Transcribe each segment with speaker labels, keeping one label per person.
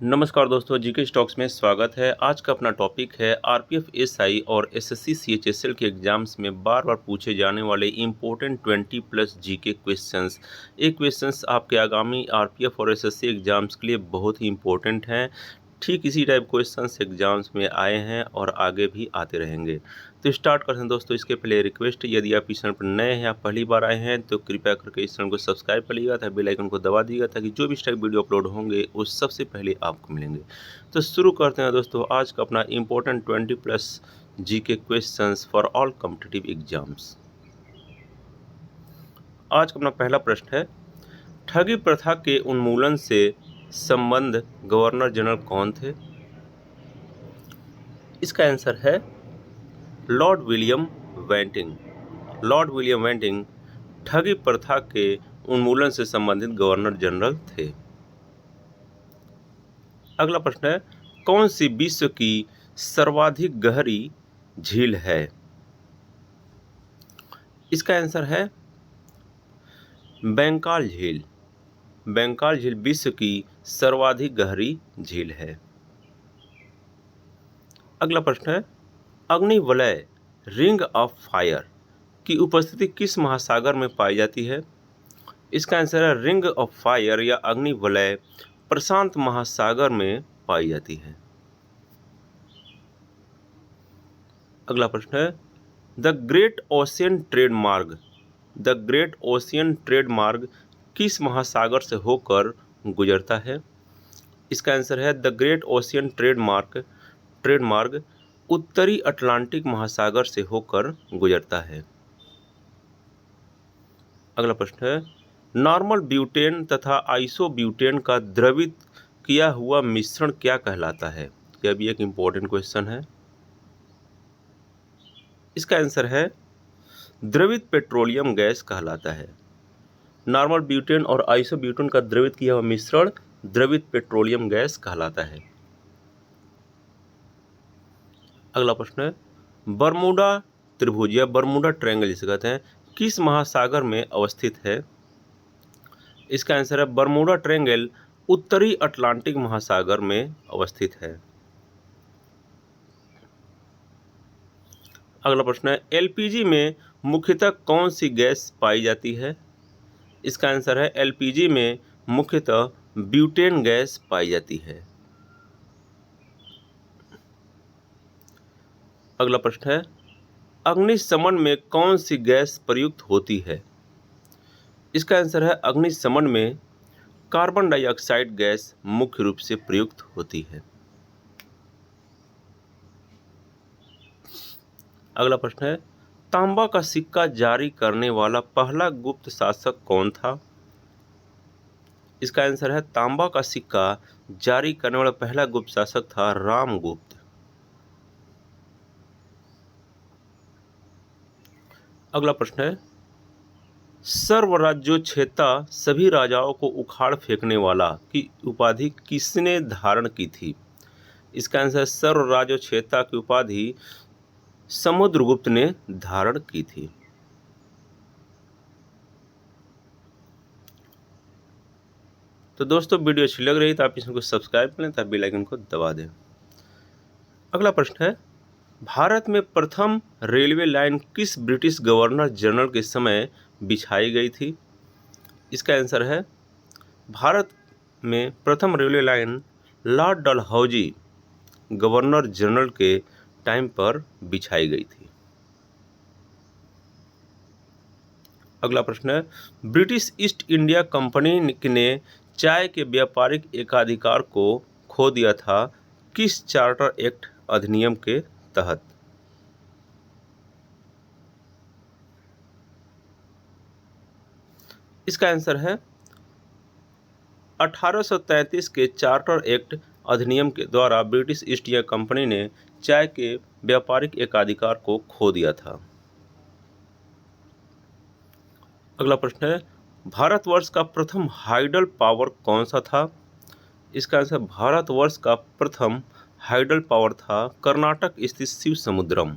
Speaker 1: नमस्कार दोस्तों, GK stocks में स्वागत है। आज का अपना टॉपिक है आरपीएफ एसआई और एसएससी सीएचएसएल के एग्जाम्स में बार बार पूछे जाने वाले इम्पोर्टेंट 20 प्लस जीके क्वेश्चंस। ये क्वेश्चंस आपके आगामी आरपीएफ और एसएससी एग्जाम्स के लिए बहुत ही इम्पोर्टेंट हैं। ठीक इसी टाइप क्वेश्चंस एग्जाम्स में आए हैं और आगे भी आते रहेंगे। तो स्टार्ट करते हैं दोस्तों। इसके पहले रिक्वेस्ट, यदि आप इस चैनल पर नए हैं या पहली बार आए हैं तो कृपया करके इस चैनल को सब्सक्राइब कर लीजिएगा तथा बेल आइकन को दबा दीजिएगा ताकि जो भी इस टाइप वीडियो अपलोड होंगे वो सबसे पहले आपको मिलेंगे। तो शुरू करते हैं दोस्तों आज का अपना important 20 plus GK questions for all competitive exams. आज का अपना पहला प्रश्न है, ठगी प्रथा के उन्मूलन से संबंध गवर्नर जनरल कौन थे? इसका आंसर है Lord William Bentinck. Lord William Bentinck ठगी प्रथा के उन्मूलन से संबंधित गवर्नर जनरल थे। अगला प्रश्न है, कौन सी विश्व की सर्वाधिक गहरी झील है? इसका आंसर है बैंकाल झील। बैंकाल झील विश्व की सर्वाधिक गहरी झील है। अगला प्रश्न है, अग्निवलय रिंग ऑफ फायर की उपस्थिति किस महासागर में पाई जाती है? इसका आंसर है रिंग ऑफ फायर या अग्निवलय प्रशांत महासागर में पाई जाती है। अगला प्रश्न है, द ग्रेट ओशियन ट्रेड मार्ग। द ग्रेट ओशियन ट्रेड मार्ग किस महासागर से होकर गुजरता है? इसका आंसर है द ग्रेट ओशियन ट्रेड मार्ग उत्तरी अटलांटिक महासागर से होकर गुजरता है। अगला प्रश्न है, नॉर्मल ब्यूटेन तथा आइसोब्यूटेन का द्रवित किया हुआ मिश्रण क्या कहलाता है? यह भी एक इम्पोर्टेंट क्वेश्चन है। इसका आंसर है द्रवित पेट्रोलियम गैस कहलाता है। नॉर्मल ब्यूटेन और आइसोब्यूटेन का द्रवित किया हुआ मिश्रण द्रवित पेट्रोलियम गैस कहलाता है। अगला प्रश्न है, बरमूडा त्रिभुज या बरमूडा ट्रायंगल जिसे कहते हैं किस महासागर में अवस्थित है? इसका आंसर है बरमूडा ट्रायंगल उत्तरी अटलांटिक महासागर में अवस्थित है। अगला प्रश्न है, एलपीजी में मुख्यतः कौन सी गैस पाई जाती है? इसका आंसर है एलपीजी में मुख्यतः ब्यूटेन गैस पाई जाती है। अगला प्रश्न है, अग्निशमन में कौन सी गैस प्रयुक्त होती है? इसका आंसर है अग्निशमन में कार्बन डाइऑक्साइड गैस मुख्य रूप से प्रयुक्त होती है। अगला प्रश्न है, तांबा का सिक्का जारी करने वाला पहला गुप्त शासक कौन था? इसका आंसर है तांबा का सिक्का जारी करने वाला पहला गुप्त शासक था रामगुप्त। अगला प्रश्न है, सर्वराज्योच्छेता सभी राजाओं को उखाड़ फेंकने वाला की उपाधि किसने धारण की थी? इसका आंसर है सर्वराज्योच्छेता की उपाधि समुद्रगुप्त ने धारण की थी। तो दोस्तों वीडियो अच्छी लग रही तो आप इसको सब्सक्राइब करें तथा बेल आइकन को दबा दें। अगला प्रश्न है, भारत में प्रथम रेलवे लाइन किस ब्रिटिश गवर्नर जनरल के समय बिछाई गई थी? इसका आंसर है भारत में प्रथम railway line Lord Dalhousie governor general के टाइम पर बिछाई गई थी। अगला प्रश्न है, ब्रिटिश ईस्ट इंडिया कंपनी ने चाय के व्यापारिक एकाधिकार को खो दिया था किस चार्टर एक्ट अधिनियम के तहत? इसका आंसर है 1833 के चार्टर एक्ट अधिनियम के द्वारा ब्रिटिश ईस्ट इंडिया कंपनी ने चाय के व्यापारिक एकाधिकार को खो दिया था। अगला प्रश्न है, भारतवर्ष का प्रथम हाइडल पावर कौन सा था? इसका आंसर भारतवर्ष का प्रथम हाइडल पावर था कर्नाटक स्थित शिव समुद्रम।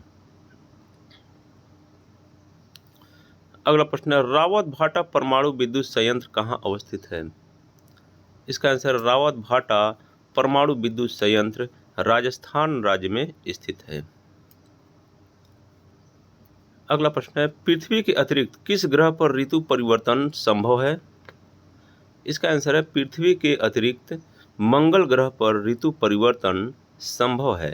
Speaker 1: अगला प्रश्न है, रावत भाटा परमाणु विद्युत संयंत्र कहाँ अवस्थित है? इसका आंसर रावत भाटा परमाणु विद्युत संयंत्र राजस्थान राज्य में स्थित है। अगला प्रश्न है, पृथ्वी के अतिरिक्त किस ग्रह पर ऋतु परिवर्तन संभव है? इसका आंसर है पृथ्वी के अतिरिक्त मंगल ग्रह पर ऋतु परिवर्तन संभव है।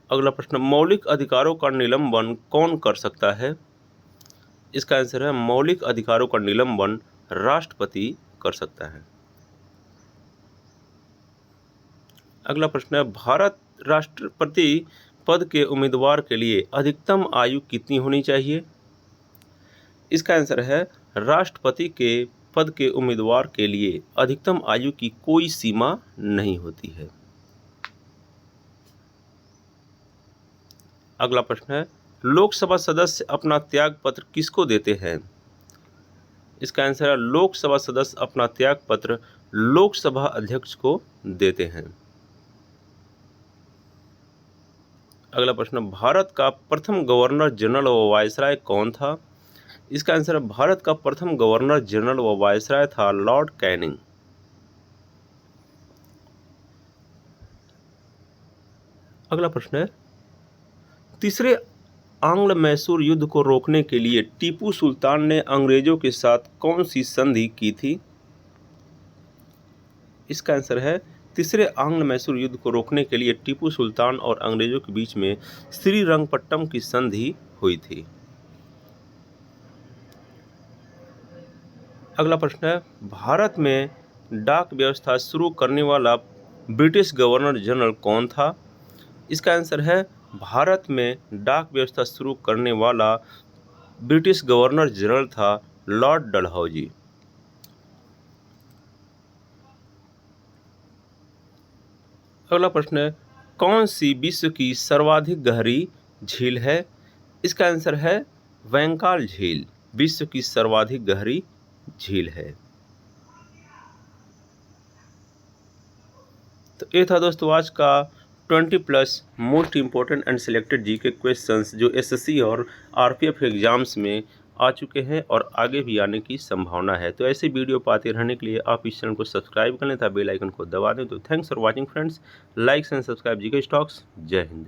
Speaker 1: अगला प्रश्न, मौलिक अधिकारों का निलंबन कौन कर सकता है? इसका आंसर है मौलिक अधिकारों का निलंबन राष्ट्रपति कर सकता है। अगला प्रश्न है, भारत राष्ट्रपति पद के उम्मीदवार के लिए अधिकतम आयु कितनी होनी चाहिए? इसका आंसर है राष्ट्रपति के पद के उम्मीदवार के लिए अधिकतम आयु की कोई सीमा नहीं होती है। अगला प्रश्न है, लोकसभा सदस्य अपना त्याग पत्र किसको देते हैं? इसका आंसर है लोकसभा सदस्य अपना त्याग पत्र लोकसभा अध्यक्ष को देते हैं। अगला प्रश्न, भारत का प्रथम गवर्नर जनरल व वायसराय कौन था? इसका आंसर है भारत का प्रथम गवर्नर जनरल व वायसराय था लॉर्ड कैनिंग। अगला प्रश्न है, तीसरे आंग्ल मैसूर युद्ध को रोकने के लिए टीपू सुल्तान ने अंग्रेजों के साथ कौन सी संधि की थी? इसका आंसर है तीसरे आंग्ल मैसूर युद्ध को रोकने के लिए टीपू सुल्तान और अंग्रेजों के बीच में श्रीरंगपट्टम की संधि हुई थी। अगला प्रश्न है, भारत में डाक व्यवस्था शुरू करने वाला ब्रिटिश गवर्नर जनरल कौन था? इसका आंसर है भारत में डाक व्यवस्था शुरू करने वाला ब्रिटिश गवर्नर जनरल था लॉर्ड डलहौजी। अगला प्रश्न है, कौन सी विश्व की सर्वाधिक गहरी झील है? इसका आंसर है वैंकाल झील विश्व की सर्वाधिक गहरी झील है। तो ये था दोस्तों आज का 20+ most important and selected GK questions जो एसएससी और आरपीएफ एग्जाम्स में आ चुके हैं और आगे भी आने की संभावना है। तो ऐसे वीडियो पाते रहने के लिए आप इस चैनल को सब्सक्राइब कर लें तथा बेल आइकन को दबा दें। तो thanks for watching friends, likes and subscribe GK stocks. जय हिंद।